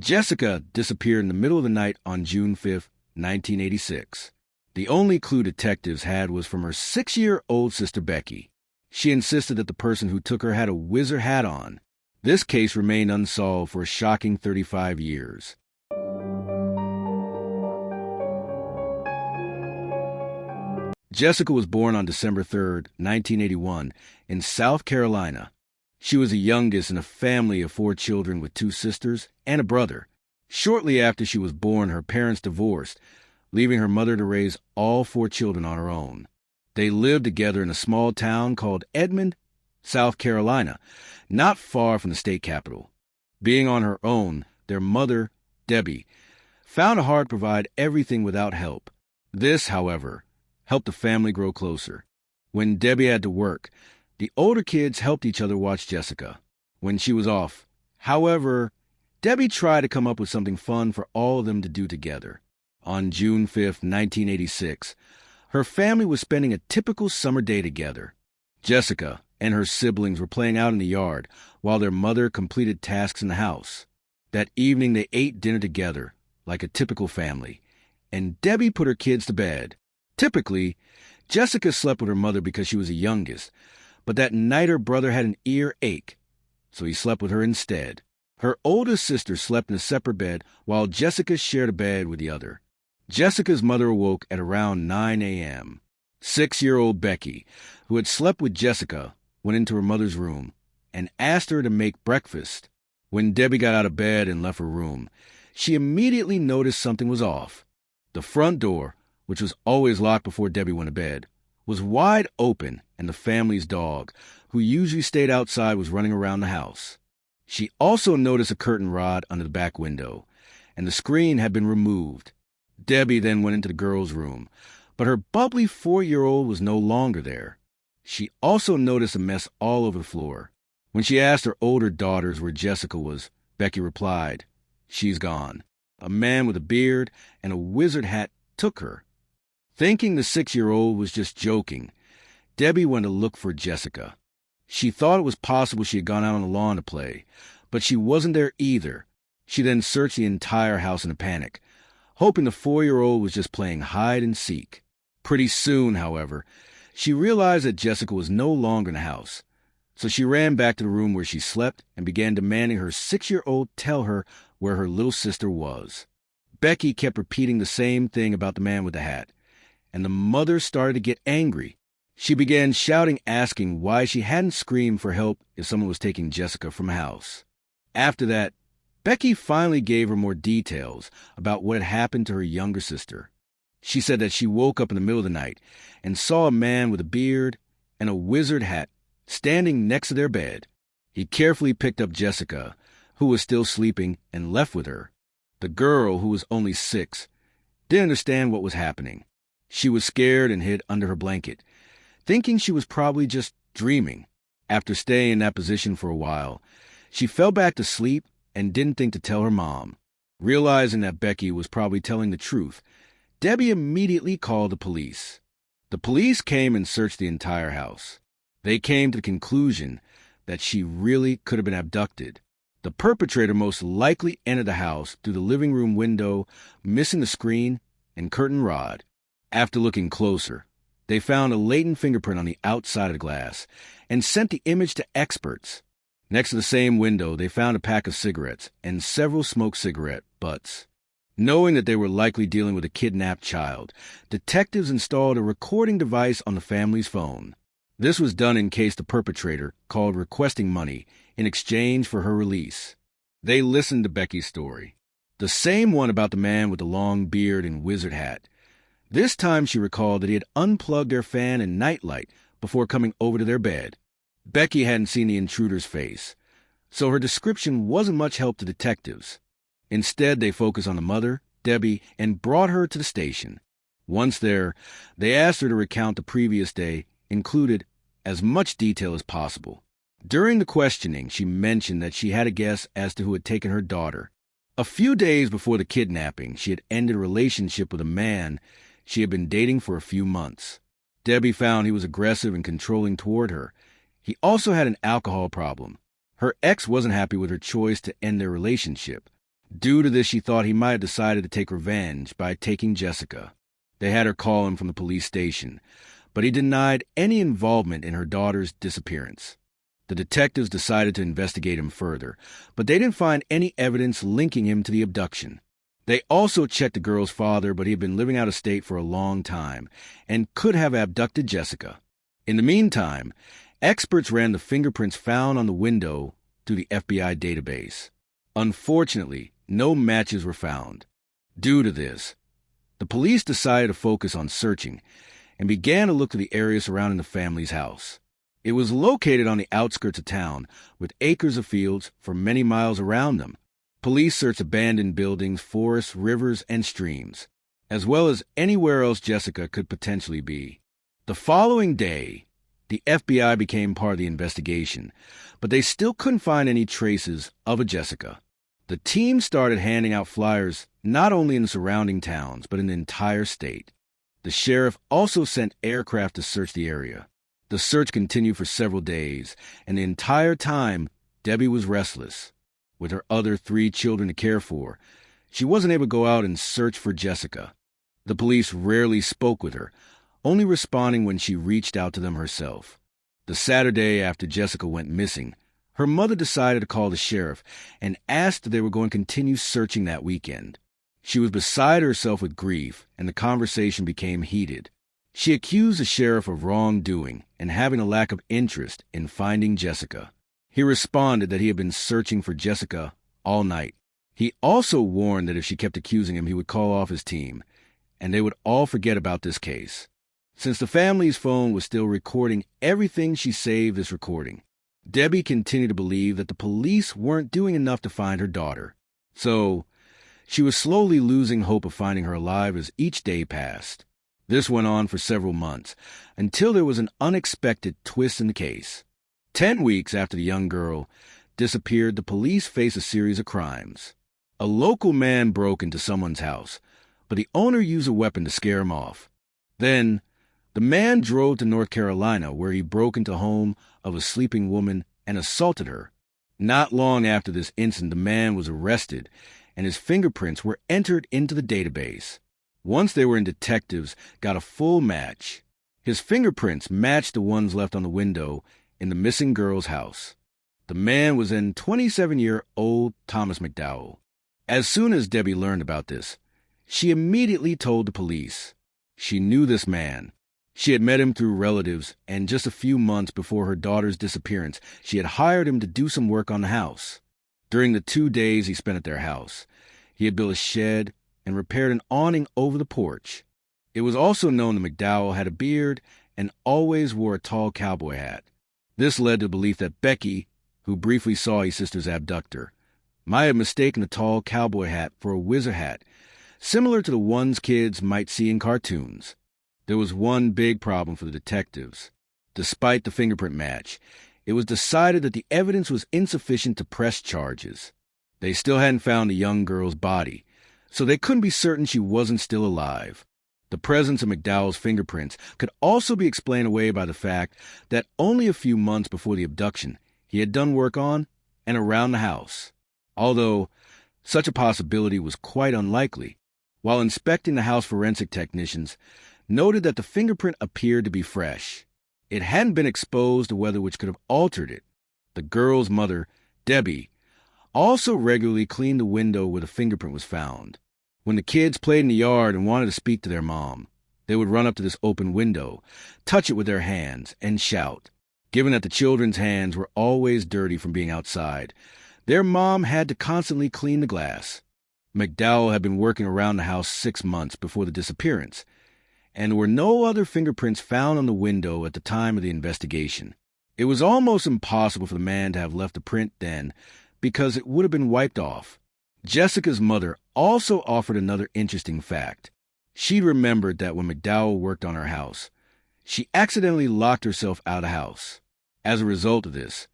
Jessica disappeared in the middle of the night on June 5, 1986. The only clue detectives had was from her 6-year-old sister Becky. She insisted that the person who took her had a wizard hat on. This case remained unsolved for a shocking 35 years. Jessica was born on December 3, 1981, in South Carolina. She was the youngest in a family of 4 children with 2 sisters and a brother. Shortly after she was born, her parents divorced, leaving her mother to raise all 4 children on her own. They lived together in a small town called Edmond, South Carolina, not far from the state capital. Being on her own, their mother, Debbie, found it hard to provide everything without help. This, however, helped the family grow closer. When Debbie had to work, the older kids helped each other watch Jessica when she was off. However, Debbie tried to come up with something fun for all of them to do together. On June 5, 1986, her family was spending a typical summer day together. Jessica and her siblings were playing out in the yard while their mother completed tasks in the house. That evening, they ate dinner together, like a typical family, and Debbie put her kids to bed. Typically, Jessica slept with her mother because she was the youngest, but that night her brother had an earache, so he slept with her instead. Her oldest sister slept in a separate bed while Jessica shared a bed with the other. Jessica's mother awoke at around 9 a.m. 6-year-old Becky, who had slept with Jessica, went into her mother's room and asked her to make breakfast. When Debbie got out of bed and left her room, she immediately noticed something was off. The front door, which was always locked before Debbie went to bed, was wide open, and the family's dog, who usually stayed outside, was running around the house. She also noticed a curtain rod under the back window, and the screen had been removed. Debbie then went into the girls' room, but her bubbly 4-year-old was no longer there. She also noticed a mess all over the floor. When she asked her older daughters where Jessica was, Becky replied, "She's gone." A man with a beard and a wizard hat took her. Thinking the 6-year-old was just joking, Debbie went to look for Jessica. She thought it was possible she had gone out on the lawn to play, but she wasn't there either. She then searched the entire house in a panic, hoping the 4-year-old was just playing hide and seek. Pretty soon, however, she realized that Jessica was no longer in the house, so she ran back to the room where she slept and began demanding her 6-year-old tell her where her little sister was. Becky kept repeating the same thing about the man with the hat, and the mother started to get angry. She began shouting, asking why she hadn't screamed for help if someone was taking Jessica from the house. After that, Becky finally gave her more details about what had happened to her younger sister. She said that she woke up in the middle of the night and saw a man with a beard and a wizard hat standing next to their bed. He carefully picked up Jessica, who was still sleeping, and left with her. The girl, who was only 6, didn't understand what was happening. She was scared and hid under her blanket, thinking she was probably just dreaming. After staying in that position for a while, she fell back to sleep and didn't think to tell her mom. Realizing that Becky was probably telling the truth, Debbie immediately called the police. The police came and searched the entire house. They came to the conclusion that she really could have been abducted. The perpetrator most likely entered the house through the living room window, missing the screen and curtain rod. After looking closer, they found a latent fingerprint on the outside of the glass and sent the image to experts. Next to the same window, they found a pack of cigarettes and several smoked cigarette butts. Knowing that they were likely dealing with a kidnapped child, detectives installed a recording device on the family's phone. This was done in case the perpetrator called requesting money in exchange for her release. They listened to Becky's story, the same one about the man with the long beard and wizard hat. This time she recalled that he had unplugged their fan and nightlight before coming over to their bed. Becky hadn't seen the intruder's face, so her description wasn't much help to detectives. Instead, they focused on the mother, Debbie, and brought her to the station. Once there, they asked her to recount the previous day, included as much detail as possible. During the questioning, she mentioned that she had a guess as to who had taken her daughter. A few days before the kidnapping, she had ended a relationship with a man she had been dating for a few months. Debbie found he was aggressive and controlling toward her. He also had an alcohol problem. Her ex wasn't happy with her choice to end their relationship, Due to this, she thought he might have decided to take revenge by taking Jessica. They had her call him from the police station, but he denied any involvement in her daughter's disappearance. The detectives decided to investigate him further, but they didn't find any evidence linking him to the abduction. They also checked the girl's father, but he had been living out of state for a long time and could have abducted Jessica. In the meantime, experts ran the fingerprints found on the window through the FBI database. Unfortunately, no matches were found. Due to this, the police decided to focus on searching and began to look through the area surrounding the family's house. It was located on the outskirts of town, with acres of fields for many miles around them. Police searched abandoned buildings, forests, rivers, and streams, as well as anywhere else Jessica could potentially be. The following day, the FBI became part of the investigation, but they still couldn't find any traces of a Jessica. The team started handing out flyers not only in the surrounding towns, but in the entire state. The sheriff also sent aircraft to search the area. The search continued for several days, and the entire time, Debbie was restless. With her other 3 children to care for, she wasn't able to go out and search for Jessica. The police rarely spoke with her, only responding when she reached out to them herself. The Saturday after Jessica went missing, her mother decided to call the sheriff and asked if they were going to continue searching that weekend. She was beside herself with grief, and the conversation became heated. She accused the sheriff of wrongdoing and having a lack of interest in finding Jessica. He responded that he had been searching for Jessica all night. He also warned that if she kept accusing him, he would call off his team, and they would all forget about this case. Since the family's phone was still recording everything, she saved this recording. Debbie continued to believe that the police weren't doing enough to find her daughter. So, she was slowly losing hope of finding her alive as each day passed. This went on for several months, until there was an unexpected twist in the case. 10 weeks after the young girl disappeared, the police faced a series of crimes. A local man broke into someone's house, but the owner used a weapon to scare him off. Then, the man drove to North Carolina, where he broke into the home of a sleeping woman and assaulted her. Not long after this incident, the man was arrested, and his fingerprints were entered into the database. Once they were in, detectives got a full match. His fingerprints matched the ones left on the window in the missing girl's house. The man was then 27-year-old Thomas McDowell. As soon as Debbie learned about this, she immediately told the police. She knew this man. She had met him through relatives, and just a few months before her daughter's disappearance, she had hired him to do some work on the house. During the 2 days he spent at their house, he had built a shed and repaired an awning over the porch. It was also known that McDowell had a beard and always wore a tall cowboy hat. This led to the belief that Becky, who briefly saw his sister's abductor, might have mistaken the tall cowboy hat for a wizard hat, similar to the ones kids might see in cartoons. There was one big problem for the detectives. Despite the fingerprint match, it was decided that the evidence was insufficient to press charges. They still hadn't found the young girl's body, so they couldn't be certain she wasn't still alive. The presence of McDowell's fingerprints could also be explained away by the fact that only a few months before the abduction, he had done work on and around the house. Although such a possibility was quite unlikely, while inspecting the house, forensic technicians noted that the fingerprint appeared to be fresh. It hadn't been exposed to weather, which could have altered it. The girl's mother, Debbie, also regularly cleaned the window where the fingerprint was found. When the kids played in the yard and wanted to speak to their mom, they would run up to this open window, touch it with their hands, and shout. Given that the children's hands were always dirty from being outside, their mom had to constantly clean the glass. McDowell had been working around the house 6 months before the disappearance, and there were no other fingerprints found on the window at the time of the investigation. It was almost impossible for the man to have left the print then, because it would have been wiped off. Jessica's mother also offered another interesting fact. She remembered that when McDowell worked on her house, she accidentally locked herself out of the house. As a result of this,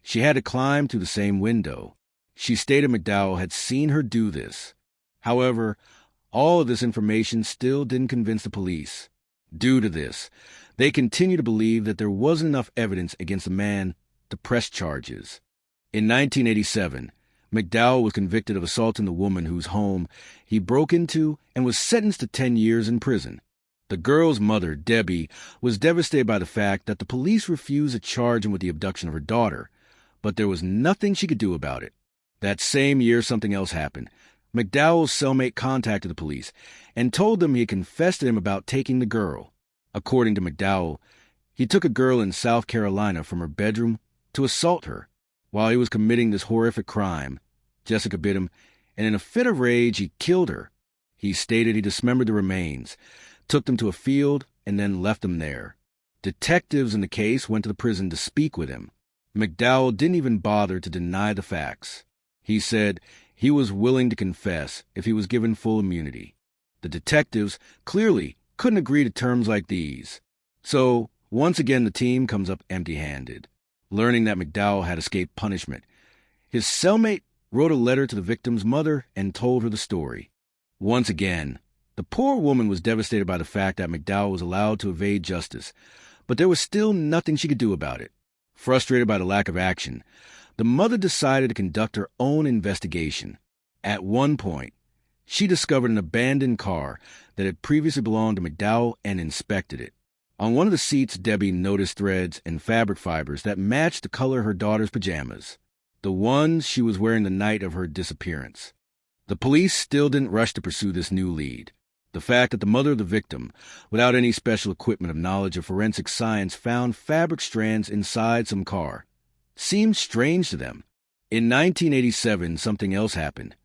she had to climb through the same window. She stated McDowell had seen her do this. However, all of this information still didn't convince the police. Due to this, they continued to believe that there wasn't enough evidence against the man to press charges. In 1987, McDowell was convicted of assaulting the woman whose home he broke into and was sentenced to 10 years in prison. The girl's mother, Debbie, was devastated by the fact that the police refused to charge him with the abduction of her daughter, but there was nothing she could do about it. That same year, something else happened. McDowell's cellmate contacted the police and told them he had confessed to them about taking the girl. According to McDowell, he took a girl in South Carolina from her bedroom to assault her. While he was committing this horrific crime, Jessica bit him, and in a fit of rage, he killed her. He stated he dismembered the remains, took them to a field, and then left them there. Detectives in the case went to the prison to speak with him. McDowell didn't even bother to deny the facts. He said he was willing to confess if he was given full immunity. The detectives clearly couldn't agree to terms like these. So, once again, the team comes up empty-handed. Learning that McDowell had escaped punishment, his cellmate wrote a letter to the victim's mother and told her the story. Once again, the poor woman was devastated by the fact that McDowell was allowed to evade justice, but there was still nothing she could do about it. Frustrated by the lack of action, the mother decided to conduct her own investigation. At one point, she discovered an abandoned car that had previously belonged to McDowell and inspected it. On one of the seats, Debbie noticed threads and fabric fibers that matched the color of her daughter's pajamas, the ones she was wearing the night of her disappearance. The police still didn't rush to pursue this new lead. The fact that the mother of the victim, without any special equipment of knowledge of forensic science, found fabric strands inside some car seemed strange to them. In 1987, something else happened.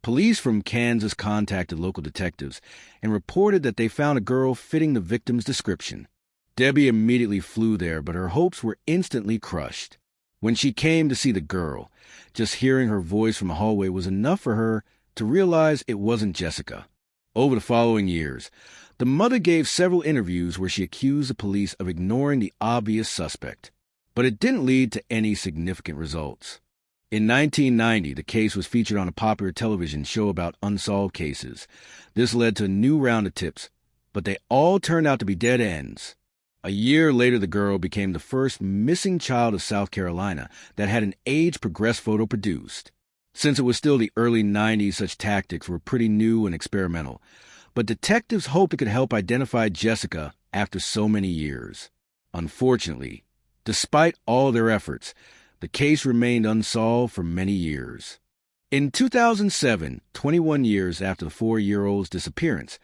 Police from Kansas contacted local detectives and reported that they found a girl fitting the victim's description. Debbie immediately flew there, but her hopes were instantly crushed. When she came to see the girl, just hearing her voice from the hallway was enough for her to realize it wasn't Jessica. Over the following years, the mother gave several interviews where she accused the police of ignoring the obvious suspect, but it didn't lead to any significant results. In 1990, the case was featured on a popular television show about unsolved cases. This led to a new round of tips, but they all turned out to be dead ends. A year later, the girl became the first missing child of South Carolina that had an age-progressed photo produced. Since it was still the early 90s, such tactics were pretty new and experimental, but detectives hoped it could help identify Jessica after so many years. Unfortunately, despite all their efforts, the case remained unsolved for many years. In 2007, 21 years after the 4-year-old's disappearance,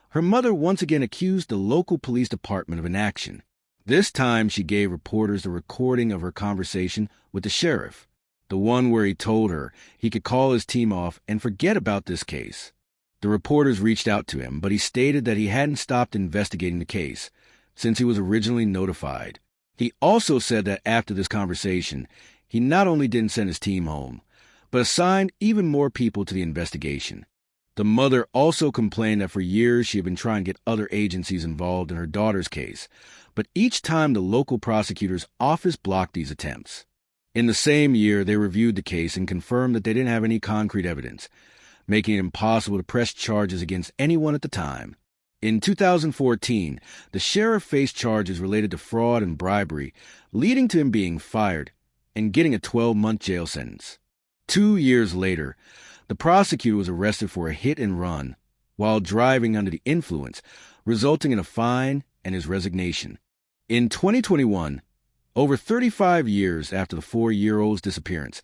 her mother once again accused the local police department of inaction. This time, she gave reporters the recording of her conversation with the sheriff, the one where he told her he could call his team off and forget about this case. The reporters reached out to him, but he stated that he hadn't stopped investigating the case since he was originally notified. He also said that after this conversation, he not only didn't send his team home, but assigned even more people to the investigation. The mother also complained that for years she had been trying to get other agencies involved in her daughter's case, but each time the local prosecutor's office blocked these attempts. In the same year, they reviewed the case and confirmed that they didn't have any concrete evidence, making it impossible to press charges against anyone at the time. In 2014, the sheriff faced charges related to fraud and bribery, leading to him being fired and getting a 12-month jail sentence. 2 years later, the prosecutor was arrested for a hit and run while driving under the influence, resulting in a fine and his resignation. In 2021, over 35 years after the 4-year-old's disappearance,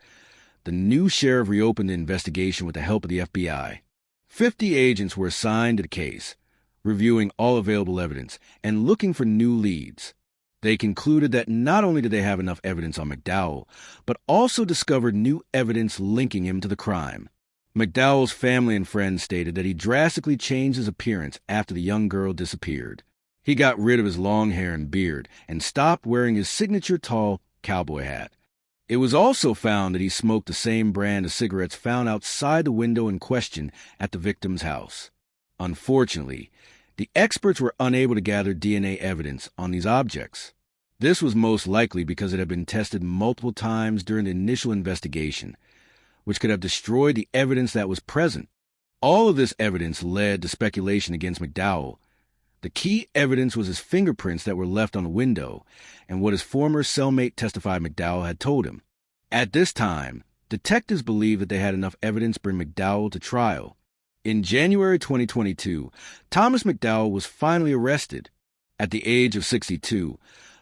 the new sheriff reopened the investigation with the help of the FBI. 50 agents were assigned to the case, reviewing all available evidence and looking for new leads. They concluded that not only did they have enough evidence on McDowell, but also discovered new evidence linking him to the crime. McDowell's family and friends stated that he drastically changed his appearance after the young girl disappeared. He got rid of his long hair and beard and stopped wearing his signature tall cowboy hat. It was also found that he smoked the same brand of cigarettes found outside the window in question at the victim's house. Unfortunately, the experts were unable to gather DNA evidence on these objects. This was most likely because it had been tested multiple times during the initial investigation, which could have destroyed the evidence that was present. All of this evidence led to speculation against McDowell. The key evidence was his fingerprints that were left on the window and what his former cellmate testified McDowell had told him. At this time, Detectives believed that they had enough evidence to bring McDowell to trial. In January 2022, Thomas McDowell was finally arrested. At the age of 62,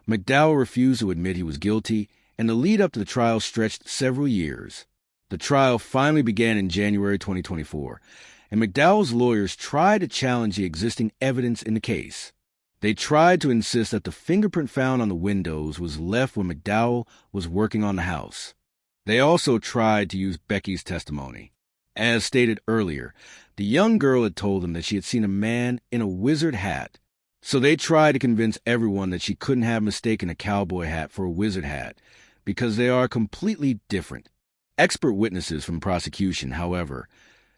McDowell refused to admit he was guilty, and the lead up to the trial stretched several years. The trial finally began in January 2024, and McDowell's lawyers tried to challenge the existing evidence in the case. They tried to insist that the fingerprint found on the windows was left when McDowell was working on the house. They also tried to use Becky's testimony. As stated earlier, the young girl had told them that she had seen a man in a wizard hat, so they tried to convince everyone that she couldn't have mistaken a cowboy hat for a wizard hat, because they are completely different. Expert witnesses from prosecution, however,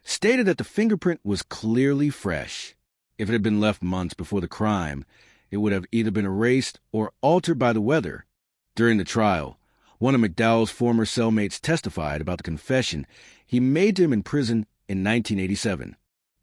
stated that the fingerprint was clearly fresh. If it had been left months before the crime, it would have either been erased or altered by the weather. During the trial, one of McDowell's former cellmates testified about the confession he made to him in prison in 1987.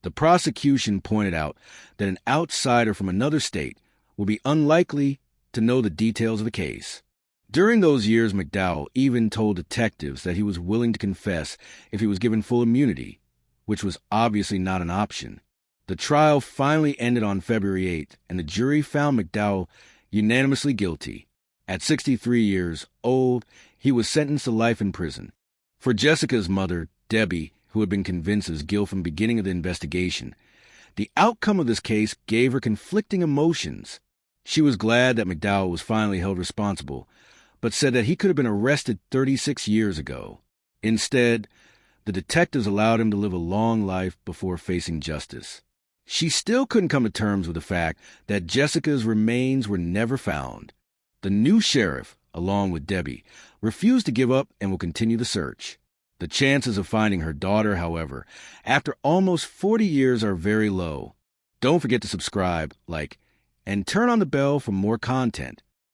The prosecution pointed out that an outsider from another state would be unlikely to know the details of the case. During those years, McDowell even told detectives that he was willing to confess if he was given full immunity, which was obviously not an option. The trial finally ended on February 8th, and the jury found McDowell unanimously guilty. At 63 years old, he was sentenced to life in prison. For Jessica's mother, Debbie, who had been convinced of his guilt from the beginning of the investigation, the outcome of this case gave her conflicting emotions. She was glad that McDowell was finally held responsible, but said that he could have been arrested 36 years ago. Instead, the detectives allowed him to live a long life before facing justice. She still couldn't come to terms with the fact that Jessica's remains were never found. The new sheriff, along with Debbie, refused to give up and will continue the search. The chances of finding her daughter, however, after almost 40 years are very low. Don't forget to subscribe, like, and turn on the bell for more content.